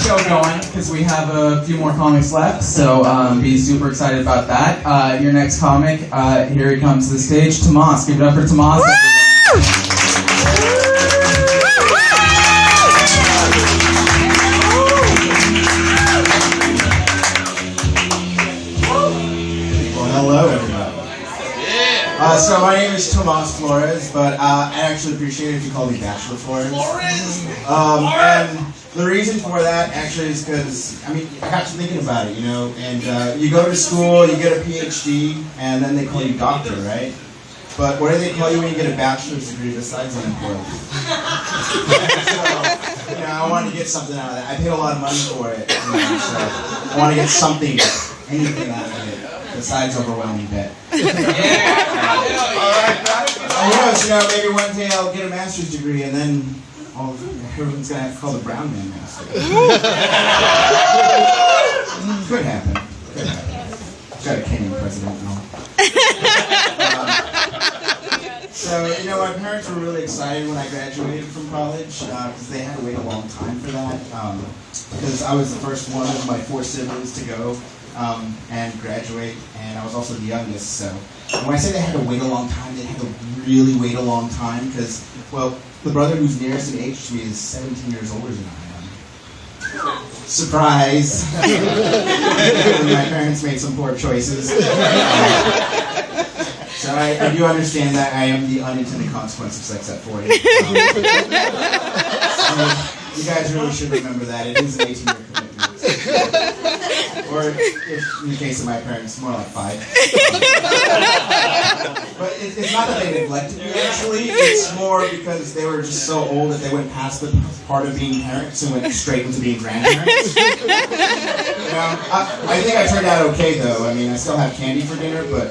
show going because we have a few more comics left, so be super excited about that. Your next comic, here he comes to the stage, Tomas. Give it up for Tomas. Hello, everybody. So my name is Tomas Flores, but I actually appreciate it if you call me Bachelor Flores. And the reason for that actually is because, I got to thinking about it, and you go to school, you get a PhD, and then they call you doctor, right? But what do they call you when you get a bachelor's degree besides unemployed? So, I wanted to get something out of that. I paid a lot of money for it, so I want to get something, anything out of it. Besides overwhelming debt. Who knows, maybe one day I'll get a master's degree and then everyone's going to have to call the brown man master. Could happen. Got a Kenyan president and all. So, my parents were really excited when I graduated from college because they had to wait a long time for that. Because I was the first one of my 4 siblings to go. And graduate, and I was also the youngest, so when I say they had to wait a long time, they had to really wait a long time, because, well, the brother who's nearest in age to me is 17 years older than I am. Surprise! My parents made some poor choices. So I do understand that I am the unintended consequence of sex at 40. So you guys really should remember that. It is an 18-year commitment. Or, if in the case of my parents, more like 5. But it's not that they neglected me, actually. It's more because they were just so old that they went past the part of being parents and went straight into being grandparents. I think I turned out okay, though. I still have candy for dinner, but...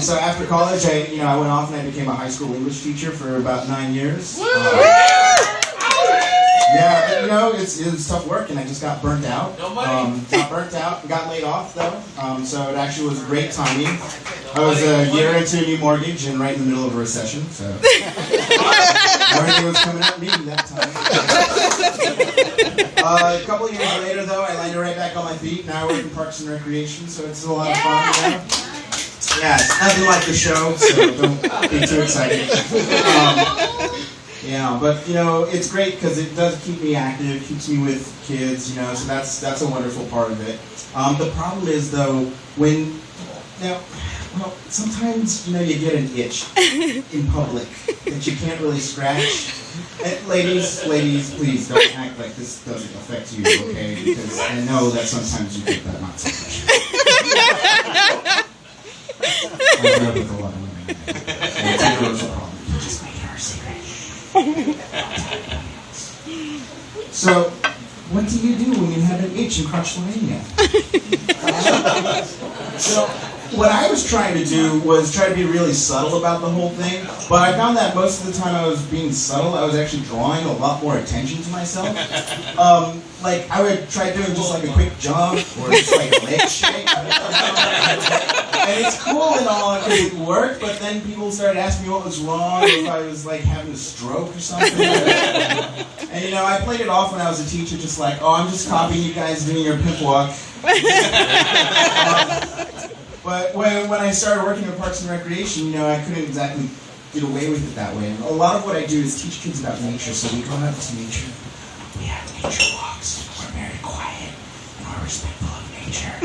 So after college, I went off and I became a high school English teacher for about 9 years. Yeah, it was tough work, and I just got burnt out. Got laid off, though. So it actually was great timing. I was a year into a new mortgage and right in the middle of a recession, so everything was coming at me that time. A couple of years later, though, I landed right back on my feet. Now I work in Parks and Recreation, so it's a lot of fun. Yeah, it's nothing like the show, so don't be too excited. Yeah, but it's great because it does keep me active, keeps me with kids, so that's a wonderful part of it. The problem is though, sometimes you get an itch in public that you can't really scratch. And ladies, please don't act like this doesn't affect you, okay? Because I know that sometimes you think that not so much. I know with a lot of women. It's a problem. Just make it our secret. So, what do you do when you have an itch in crotchlamania? So, what I was trying to do was try to be really subtle about the whole thing, but I found that most of the time I was being subtle, I was actually drawing a lot more attention to myself. Like, I would try doing just like a quick jump, or just like a leg shake. And it's cool and all, because it worked, but then people started asking me what was wrong, or if I was like having a stroke or something. And I played it off when I was a teacher, just like, oh, I'm just copying you guys doing your pip walk. But when I started working in Parks and Recreation, I couldn't exactly get away with it that way. And a lot of what I do is teach kids about nature, so we go out to nature, we have nature walks, we're very quiet, and we're respectful of nature.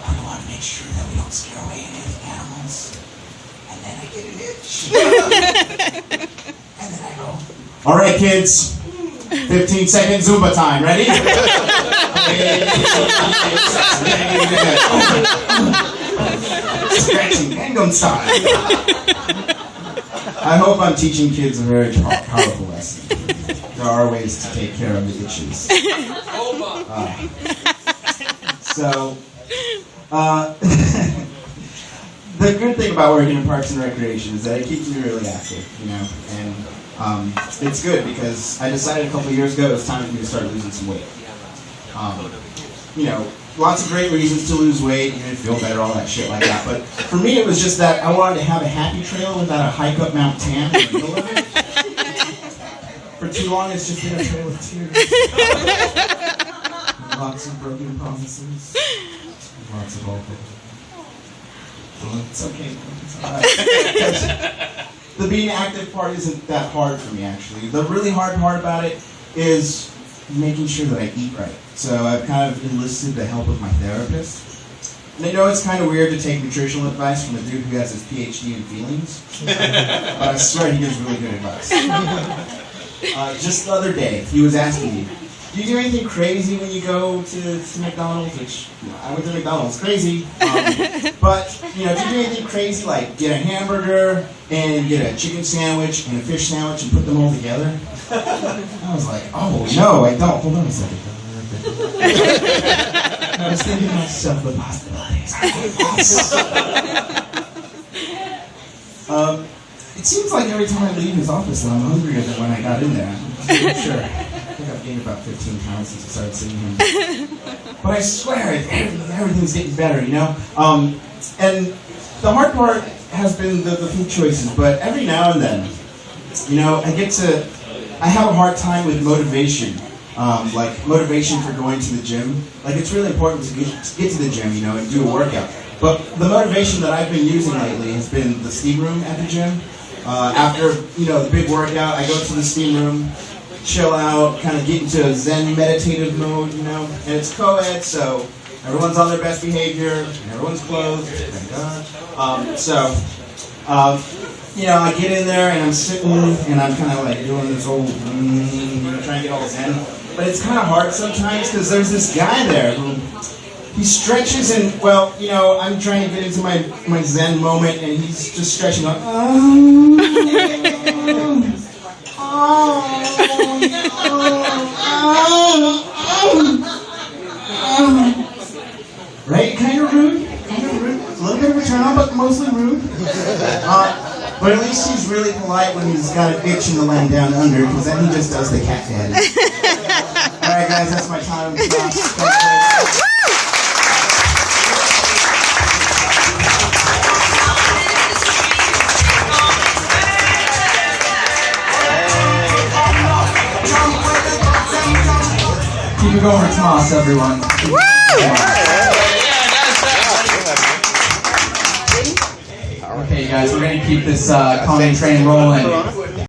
We want to make sure that we don't scare away any of the animals. And then I get an itch. And then I go, all right, kids, 15 second Zumba time. Ready? Stretching, Gangnam style. I hope I'm teaching kids a very powerful lesson. There are ways to take care of the itches. The good thing about working in Parks and Recreation is that it keeps me really active, and it's good because I decided a couple of years ago it was time for me to start losing some weight. Lots of great reasons to lose weight, feel better, all that shit like that. But for me, it was just that I wanted to have a happy trail without a hike up Mount Tam in the middle of it. For too long, it's just been a trail of tears. Lots of broken promises. Lots of awful. Well, it's okay. It's all right. The being active part isn't that hard for me, actually. The really hard part about it is making sure that I eat right. So I've kind of enlisted the help of my therapist. And I know it's kind of weird to take nutritional advice from a dude who has his PhD in feelings, but I swear he gives really good advice. Just the other day, he was asking me, do you do anything crazy when you go to McDonald's? Which, I went to McDonald's, crazy. But, do you do anything crazy like get a hamburger and get a chicken sandwich and a fish sandwich and put them all together? I was like, oh, no, I don't. Hold on a second. I was thinking to myself the possibilities. It seems like every time I leave his office that I'm hungrier than when I got in there. I'm sure. I think I've gained about 15 pounds since I started seeing him. But I swear, everything's getting better, And the hard part has been the food choices, but every now and then, I have a hard time with motivation. Like motivation for going to the gym. Like it's really important to get to the gym, and do a workout. But the motivation that I've been using lately has been the steam room at the gym. After, the big workout, I go to the steam room, chill out, kind of get into a Zen meditative mode, and it's co-ed, so everyone's on their best behavior, and everyone's clothed, thank God. I get in there and I'm sitting and I'm kind of like doing this whole, trying to get all Zen. But it's kind of hard sometimes because there's this guy there who, he stretches and, I'm trying to get into my Zen moment and he's just stretching like, right? Kind of rude. A little bit of a turn on, but mostly rude. But at least he's really polite when he's got an itch in the land down under, because then he just does the cat daddy. Alright guys, that's my time. Keep it going for Tomas, everyone. Okay, guys, we're going to keep this comedy train rolling.